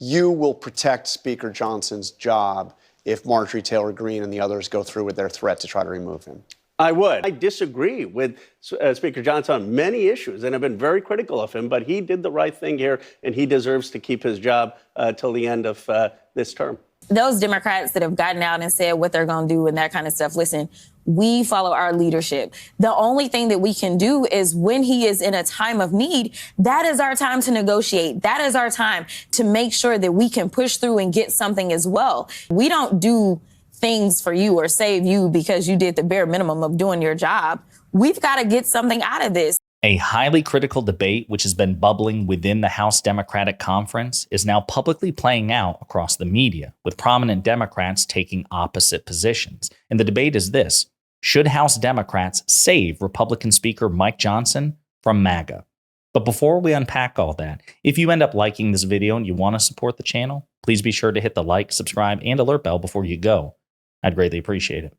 you will protect Speaker Johnson's job if Marjorie Taylor Greene and the others go through with their threat to try to remove him? I would. I disagree with Speaker Johnson on many issues and have been very critical of him, but he did the right thing here, and he deserves to keep his job till the end of this term. Those Democrats that have gotten out and said what they're going to do and that kind of stuff, listen, we follow our leadership. The only thing that we can do is when he is in a time of need, that is our time to negotiate. That is our time to make sure that we can push through and get something as well. We don't do things for you or save you because you did the bare minimum of doing your job. We've got to get something out of this. A highly critical debate, which has been bubbling within the House Democratic Conference, is now publicly playing out across the media, with prominent Democrats taking opposite positions. And the debate is this: should House Democrats save Republican Speaker Mike Johnson from MAGA? But before we unpack all that, if you end up liking this video and you want to support the channel, please be sure to hit the like, subscribe, and alert bell before you go. I'd greatly appreciate it.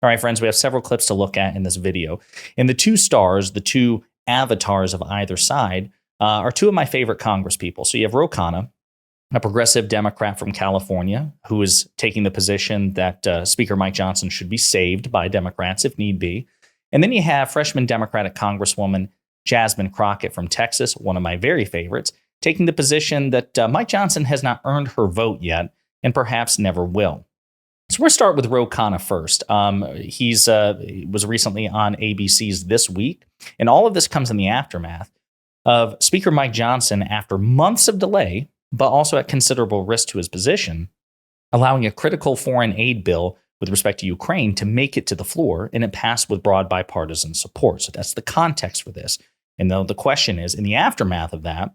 All right, friends, we have several clips to look at in this video. And the two stars, the two avatars of either side, are two of my favorite congresspeople. So you have Khanna, a progressive Democrat from California, who is taking the position that Speaker Mike Johnson should be saved by Democrats if need be. And then you have freshman Democratic Congresswoman Jasmine Crockett from Texas, one of my very favorites, taking the position that Mike Johnson has not earned her vote yet and perhaps never will. So we're going to start with Khanna first. He was recently on ABC's This Week, and all of this comes in the aftermath of Speaker Mike Johnson, after months of delay, but also at considerable risk to his position, allowing a critical foreign aid bill with respect to Ukraine to make it to the floor, and it passed with broad bipartisan support. So that's the context for this. And though the question is, in the aftermath of that,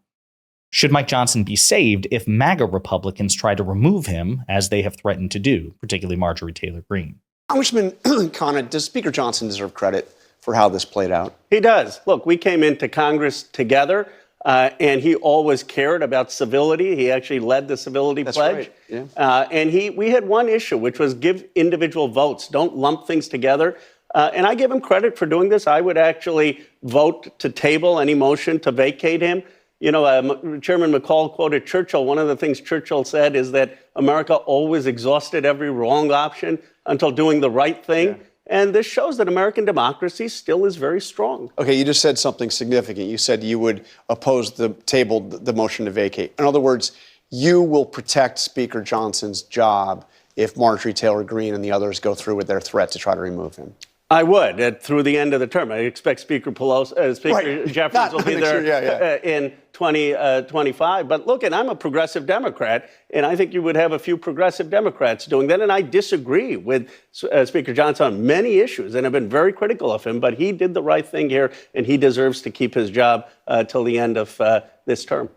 should Mike Johnson be saved if MAGA Republicans try to remove him, as they have threatened to do, particularly Marjorie Taylor Greene? Congressman Khanna, does Speaker Johnson deserve credit for how this played out? He does. Look, we came into Congress together, and he always cared about civility. He actually led the civility pledge. Right. Yeah. And we had one issue, which was give individual votes. Don't lump things together. And I give him credit for doing this. I would actually vote to table any motion to vacate him. You know, Chairman McCall quoted Churchill. One of the things Churchill said is that America always exhausted every wrong option until doing the right thing. Yeah. And this shows that American democracy still is very strong. Okay, you just said something significant. You said you would oppose the motion to vacate. In other words, you will protect Speaker Johnson's job if Marjorie Taylor Greene and the others go through with their threat to try to remove him. I would, through the end of the term. I expect Speaker Jeffries will be there in 2025. But look, and I'm a progressive Democrat, and I think you would have a few progressive Democrats doing that. And I disagree with Speaker Johnson on many issues and have been very critical of him. But he did the right thing here, and he deserves to keep his job till the end of this term.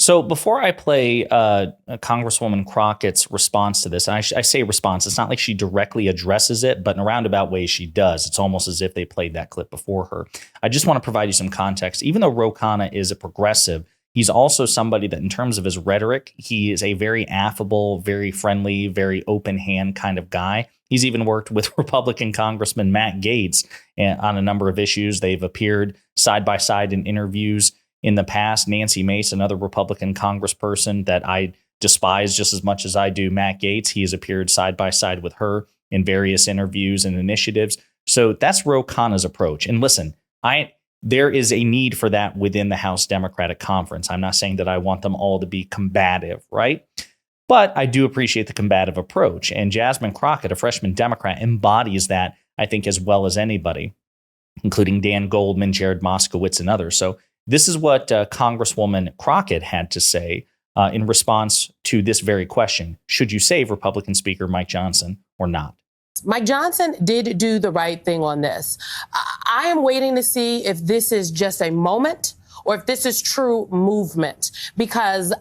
So before I play Congresswoman Crockett's response to this, I say response, it's not like she directly addresses it, but in a roundabout way she does. It's almost as if they played that clip before her. I just want to provide you some context. Even though Khanna is a progressive, he's also somebody that in terms of his rhetoric, he is a very affable, very friendly, very open hand kind of guy. He's even worked with Republican Congressman Matt Gaetz on a number of issues. They've appeared side by side in interviews. In the past, Nancy Mace, another Republican congressperson that I despise just as much as I do Matt Gaetz, he has appeared side by side with her in various interviews and initiatives. So that's Khanna's approach. And listen, there is a need for that within the House Democratic Conference. I'm not saying that I want them all to be combative, right? But I do appreciate the combative approach. And Jasmine Crockett, a freshman Democrat, embodies that, I think, as well as anybody, including Dan Goldman, Jared Moskowitz, and others. So this is what Congresswoman Crockett had to say in response to this very question. Should you save Republican Speaker Mike Johnson or not? Mike Johnson did do the right thing on this. I am waiting to see if this is just a moment or if this is true movement, because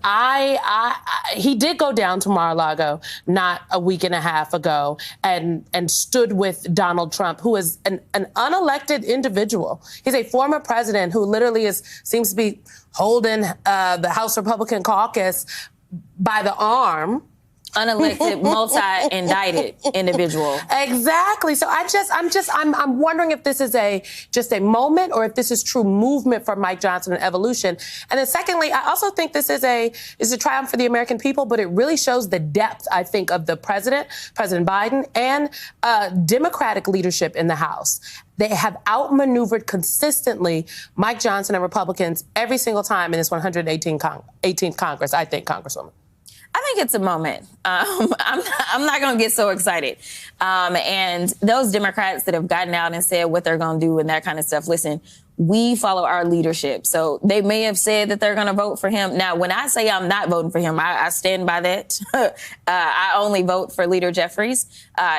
he did go down to Mar-a-Lago not a week and a half ago and stood with Donald Trump, who is an unelected individual. He's a former president who literally seems to be holding the House Republican caucus by the arm unelected, multi-indicted individual. Exactly. So I'm wondering if this is just a moment or if this is true movement for Mike Johnson and evolution. And then secondly, I also think this is a triumph for the American people, but it really shows the depth, I think, of the President Biden, and Democratic leadership in the House. They have outmaneuvered consistently Mike Johnson and Republicans every single time in this 118th Congress, I think, Congresswoman. I think it's a moment. I'm not going to get so excited. And those Democrats that have gotten out and said what they're going to do and that kind of stuff, listen, we follow our leadership. So they may have said that they're going to vote for him. Now, when I say I'm not voting for him, I stand by that. I only vote for Leader Jeffries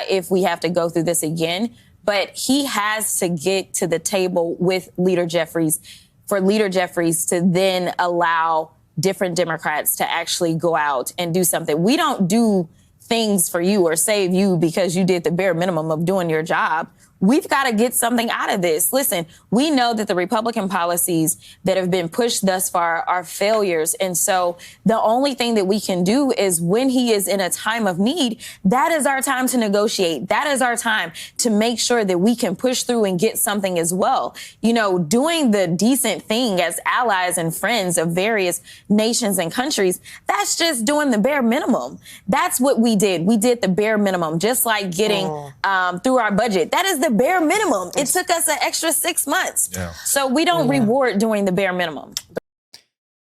if we have to go through this again. But he has to get to the table with Leader Jeffries for Leader Jeffries to then allow different Democrats to actually go out and do something. We don't do things for you or save you because you did the bare minimum of doing your job. We've got to get something out of this. Listen, we know that the Republican policies that have been pushed thus far are failures. And so the only thing that we can do is when he is in a time of need, that is our time to negotiate. That is our time to make sure that we can push through and get something as well. You know, doing the decent thing as allies and friends of various nations and countries, that's just doing the bare minimum. That's what we did. We did the bare minimum, just like getting through our budget. That is the bare minimum. It took us an extra 6 months. Yeah. So we don't reward doing the bare minimum.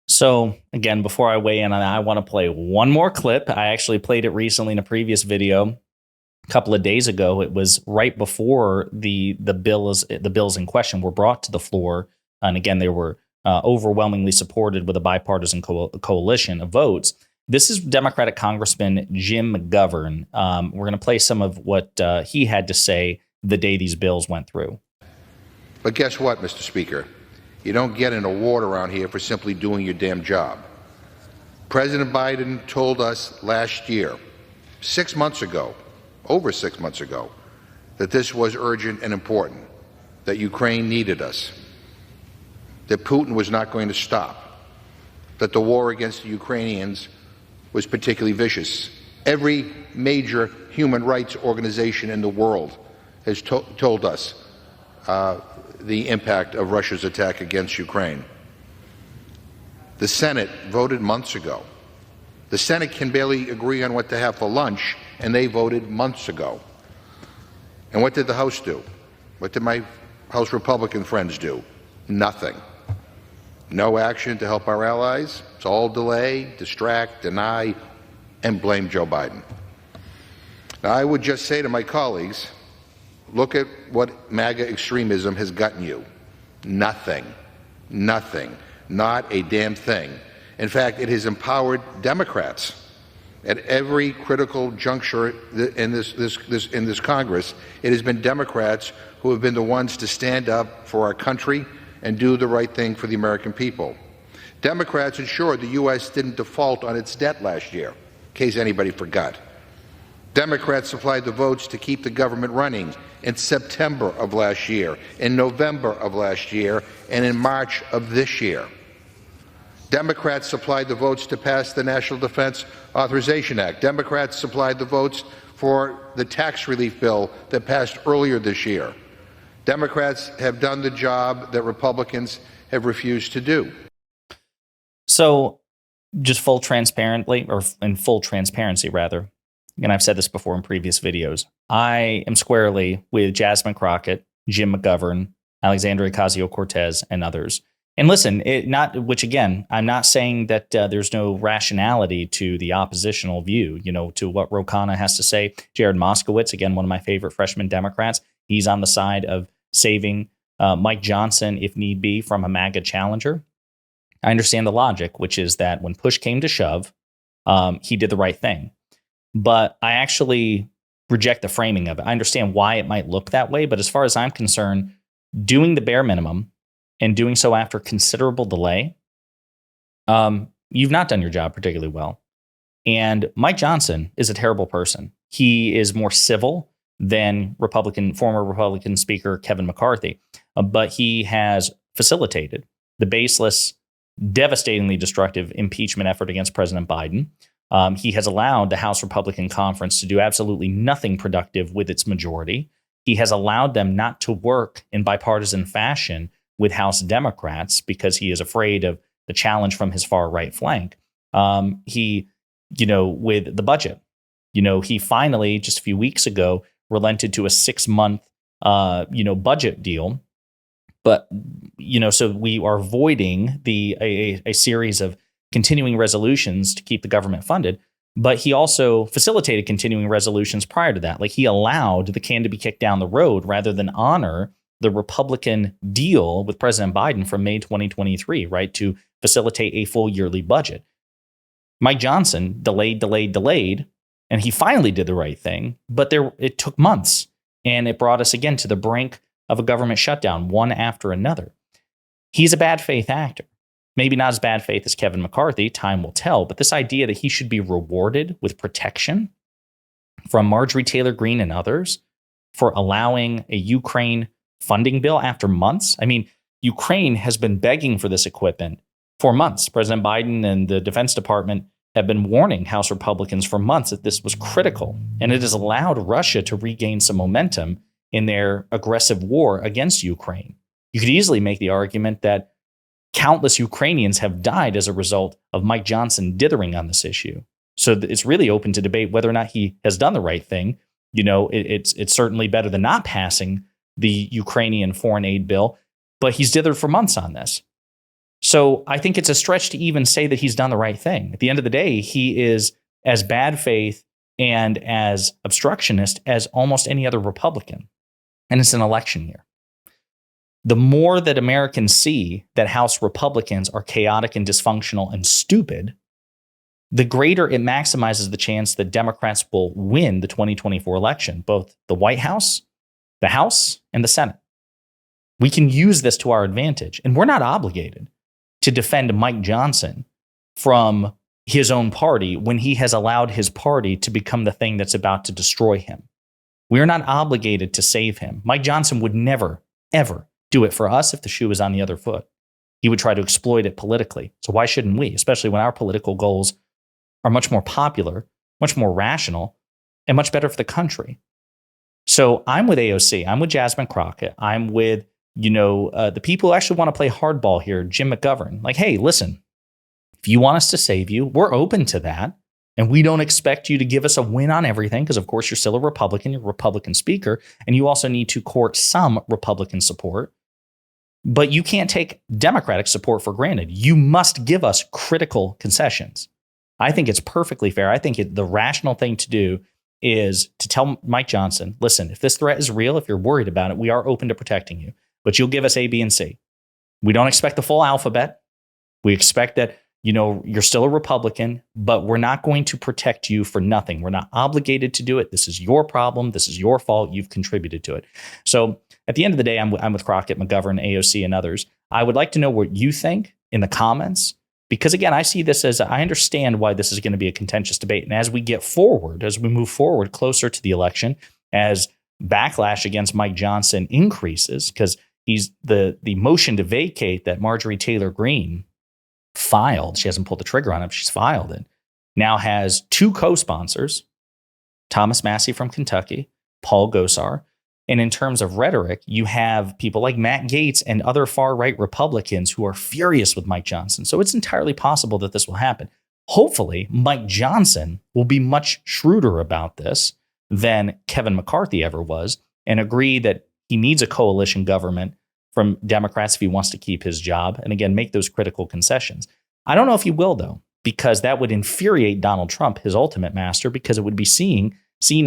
So again, before I weigh in on that, I want to play one more clip. I actually played it recently in a previous video a couple of days ago. It was right before the bills in question were brought to the floor. And again, they were overwhelmingly supported with a bipartisan coalition of votes. This is Democratic Congressman Jim McGovern. We're going to play some of what he had to say the day these bills went through. But guess what, Mr. Speaker? You don't get an award around here for simply doing your damn job. President Biden told us last year, 6 months ago, over 6 months ago, that this was urgent and important, that Ukraine needed us, that Putin was not going to stop, that the war against the Ukrainians was particularly vicious. Every major human rights organization in the world has told us the impact of Russia's attack against Ukraine. The Senate voted months ago. The Senate can barely agree on what to have for lunch, and they voted months ago. And what did the House do? What did my House Republican friends do? Nothing. No action to help our allies. It's all delay, distract, deny, and blame Joe Biden. Now, I would just say to my colleagues, look at what MAGA extremism has gotten you. Nothing. Nothing. Not a damn thing. In fact, it has empowered Democrats at every critical juncture in this Congress. It has been Democrats who have been the ones to stand up for our country and do the right thing for the American people. Democrats ensured the U.S. didn't default on its debt last year, in case anybody forgot. Democrats supplied the votes to keep the government running in September of last year, in November of last year, and in March of this year. Democrats supplied the votes to pass the National Defense Authorization Act. Democrats supplied the votes for the tax relief bill that passed earlier this year. Democrats have done the job that Republicans have refused to do. So just full transparency, rather, and I've said this before in previous videos, I am squarely with Jasmine Crockett, Jim McGovern, Alexandria Ocasio-Cortez, and others. And listen, I'm not saying that there's no rationality to the oppositional view, to what Khanna has to say. Jared Moskowitz, again, one of my favorite freshman Democrats, he's on the side of saving Mike Johnson, if need be, from a MAGA challenger. I understand the logic, which is that when push came to shove, he did the right thing. But I actually reject the framing of it. I understand why it might look that way, but as far as I'm concerned, doing the bare minimum and doing so after considerable delay, you've not done your job particularly well. And Mike Johnson is a terrible person. He is more civil than former Republican Speaker Kevin McCarthy, but he has facilitated the baseless, devastatingly destructive impeachment effort against President Biden. He has allowed the House Republican Conference to do absolutely nothing productive with its majority. He has allowed them not to work in bipartisan fashion with House Democrats because he is afraid of the challenge from his far right flank. With the budget, he finally, just a few weeks ago, relented to a 6-month, budget deal. But, so we are voiding a series of continuing resolutions to keep the government funded. But he also facilitated continuing resolutions prior to that. Like, he allowed the can to be kicked down the road rather than honor the Republican deal with President Biden from May 2023, right, to facilitate a full yearly budget. Mike Johnson delayed, and he finally did the right thing. But it took months, and it brought us again to the brink of a government shutdown, one after another. He's a bad faith actor. Maybe not as bad faith as Kevin McCarthy, time will tell, but this idea that he should be rewarded with protection from Marjorie Taylor Greene and others for allowing a Ukraine funding bill after months. I mean, Ukraine has been begging for this equipment for months. President Biden and the Defense Department have been warning House Republicans for months that this was critical, and it has allowed Russia to regain some momentum in their aggressive war against Ukraine. You could easily make the argument that countless Ukrainians have died as a result of Mike Johnson dithering on this issue. So it's really open to debate whether or not he has done the right thing. It's certainly better than not passing the Ukrainian foreign aid bill, but he's dithered for months on this. So I think it's a stretch to even say that he's done the right thing. At the end of the day, he is as bad faith and as obstructionist as almost any other Republican. And it's an election year. The more that Americans see that House Republicans are chaotic and dysfunctional and stupid, the greater it maximizes the chance that Democrats will win the 2024 election, both the White House, the House, and the Senate. We can use this to our advantage, and we're not obligated to defend Mike Johnson from his own party when he has allowed his party to become the thing that's about to destroy him. We are not obligated to save him. Mike Johnson would never, ever do it for us if the shoe was on the other foot. He would try to exploit it politically. So why shouldn't we, especially when our political goals are much more popular, much more rational, and much better for the country? So I'm with AOC. I'm with Jasmine Crockett. I'm with, the people who actually want to play hardball here, Jim McGovern. Like, hey, listen, if you want us to save you, we're open to that. And we don't expect you to give us a win on everything because, of course, you're still a Republican, you're a Republican speaker, and you also need to court some Republican support. But you can't take Democratic support for granted. You must give us critical concessions. I think it's perfectly fair. I think the rational thing to do is to tell Mike Johnson, listen, if this threat is real, if you're worried about it, we are open to protecting you. But you'll give us A, B, and C. We don't expect the full alphabet. We expect that you're still a Republican, but we're not going to protect you for nothing. We're not obligated to do it. This is your problem. This is your fault. You've contributed to it. So at the end of the day, I'm with Crockett, McGovern, AOC, and others. I would like to know what you think in the comments, because again, I see this as, I understand why this is going to be a contentious debate. And as we move forward closer to the election, as backlash against Mike Johnson increases, because he's the motion to vacate that Marjorie Taylor Greene filed, she hasn't pulled the trigger on it, she's filed it, now has 2 co-sponsors, Thomas Massie from Kentucky, Paul Gosar. And in terms of rhetoric, you have people like Matt Gaetz and other far-right Republicans who are furious with Mike Johnson. So it's entirely possible that this will happen. Hopefully, Mike Johnson will be much shrewder about this than Kevin McCarthy ever was and agree that he needs a coalition government from Democrats if he wants to keep his job, and again, make those critical concessions. I don't know if he will, though, because that would infuriate Donald Trump, his ultimate master, because it would be seen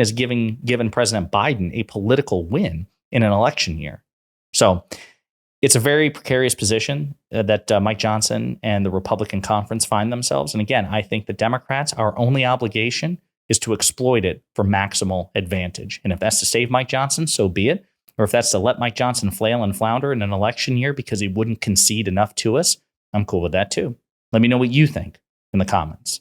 as given President Biden a political win in an election year. So it's a very precarious position that Mike Johnson and the Republican conference find themselves. And again, I think the Democrats, our only obligation is to exploit it for maximal advantage. And if that's to save Mike Johnson, so be it. Or if that's to let Mike Johnson flail and flounder in an election year because he wouldn't concede enough to us, I'm cool with that too. Let me know what you think in the comments.